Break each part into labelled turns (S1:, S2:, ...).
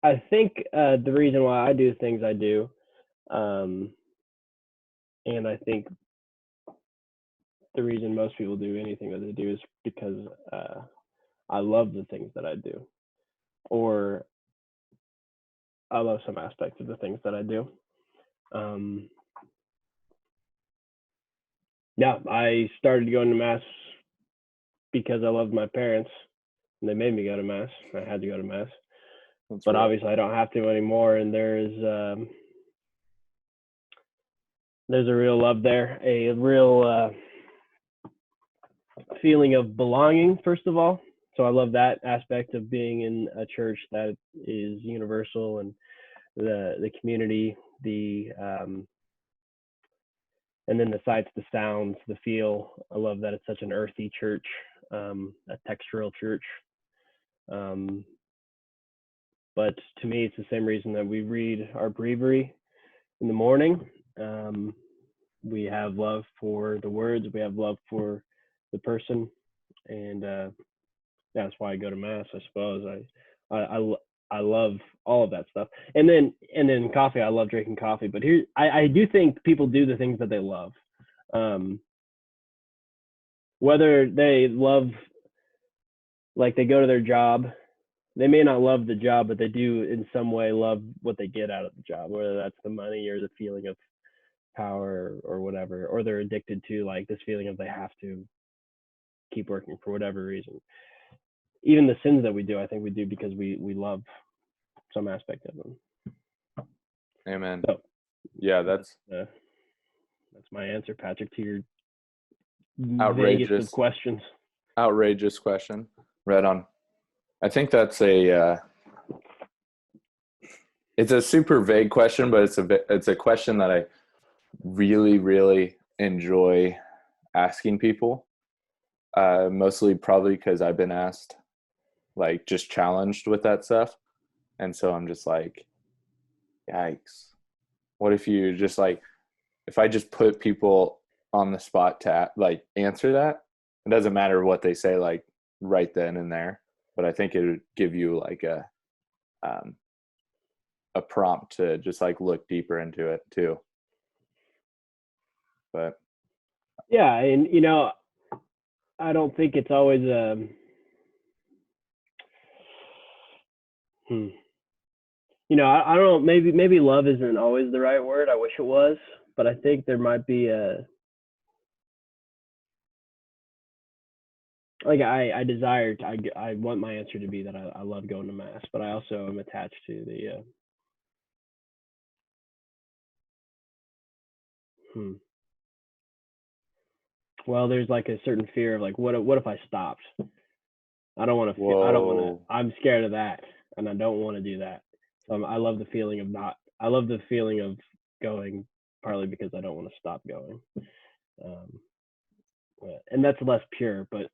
S1: I think the reason why I do things I do, um, and I think the reason most people do anything that they do is because I love the things that I do, or I love some aspects of the things that I do. Um, yeah, I started going to mass because I loved my parents, and they made me go to mass. I had to go to mass,
S2: That's
S1: but
S2: real.
S1: obviously I don't have to anymore. And there's a real love there, a real feeling of belonging, first of all. So I love that aspect of being in a church that is universal, and the community, the and then the sights, the sounds, the feel. I love that it's such an earthy church, a textural church. Um, but to me, it's the same reason that we read our breviary in the morning. Um, we have love for the words, we have love for the person, and that's why I go to mass. I suppose I love all of that stuff, and then coffee. I love drinking coffee, but here I do think people do the things that they love. Um, whether they love, like, they go to their job, they may not love the job, but they do in some way love what they get out of the job, whether that's the money or the feeling of power or whatever, or they're addicted to like this feeling of they have to keep working for whatever reason. Even the sins that we do, I think we do because we love some aspect of them.
S2: Amen.
S1: So
S2: Yeah,
S1: that's
S2: that's
S1: that's my answer, Patrick, to your vaguest of
S2: outrageous,
S1: questions.
S2: outrageous question. Right on. I think that's a it's a super vague question, but it's a question that I really really enjoy asking people. Mostly probably because I've been asked, like, just challenged with that stuff, and so I'm just like, yikes. What if you just like, if I just put people on the spot to like answer that? It doesn't matter what they say, like right then and there, but I think it would give you like um, a prompt to just like look deeper into it too. But
S1: Yeah, and I don't think it's always hmm. I don't know. Maybe love isn't always the right word. I wish it was, but I think there might be a like I desire I want my answer to be that I love going to mass, but I also am attached to the hmm. Well, there's like a certain fear of like what if I stopped? I don't want to feel. I don't want to.
S2: whoa,
S1: I'm scared of that, and I don't want to do that. So I love the feeling of not. I love the feeling of going, partly because I don't want to stop going. Um, and that's less pure, but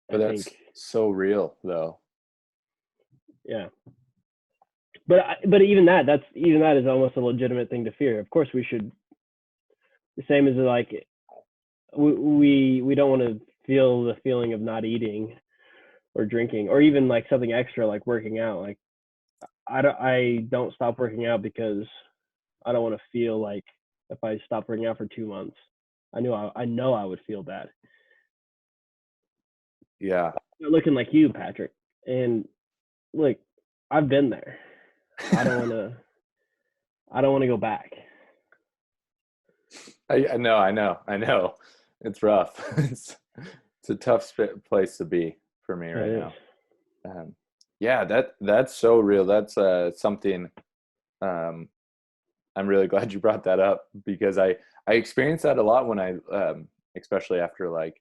S2: but
S1: I think
S2: that's so real though.
S1: yeah. But even that is almost a legitimate thing to fear. Of course, we should. The same as like we don't want to feel the feeling of not eating or drinking or even like something extra like working out. Like I don't stop working out because I don't want to feel like if I stop working out for 2 months, I know I would feel bad.
S2: Yeah.
S1: Not looking like you, Patrick. And look, I've been there. I don't want to. I don't want to go back.
S2: I know. It's rough. It's a tough place to be for me
S1: It
S2: right
S1: is.
S2: now. Um, yeah, that's so real. That's something. Um, I'm really glad you brought that up because I experience that a lot when I, especially after like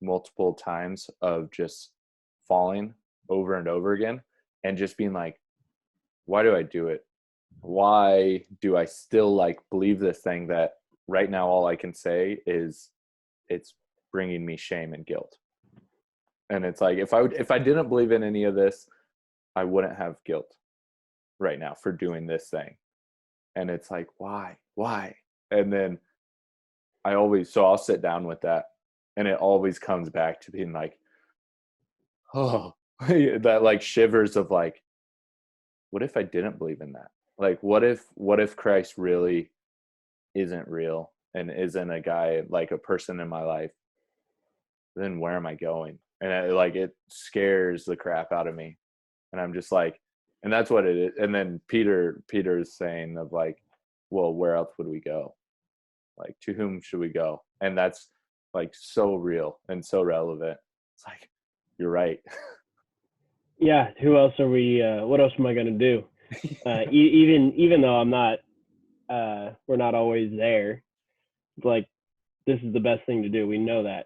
S2: multiple times of just falling over and over again, and just being like, why do I do it? Why do I still like believe this thing that right now all I can say is it's bringing me shame and guilt? And it's like, if I didn't believe in any of this, I wouldn't have guilt right now for doing this thing. And it's like, why? And then I'll sit down with that, and it always comes back to being like, oh, that like shivers of like, what if I didn't believe in that? Like, what if Christ really isn't real and isn't a guy, like a person in my life? Then where am I going? And it scares the crap out of me. And I'm just like, and that's what it is. And then Peter's saying of like, well, where else would we go? Like, to whom should we go? And that's like so real and so relevant. It's like, you're right.
S1: Yeah, who else are we? What else am I going to do? Even though I'm not, we're not always there. It's like, this is the best thing to do. We know that.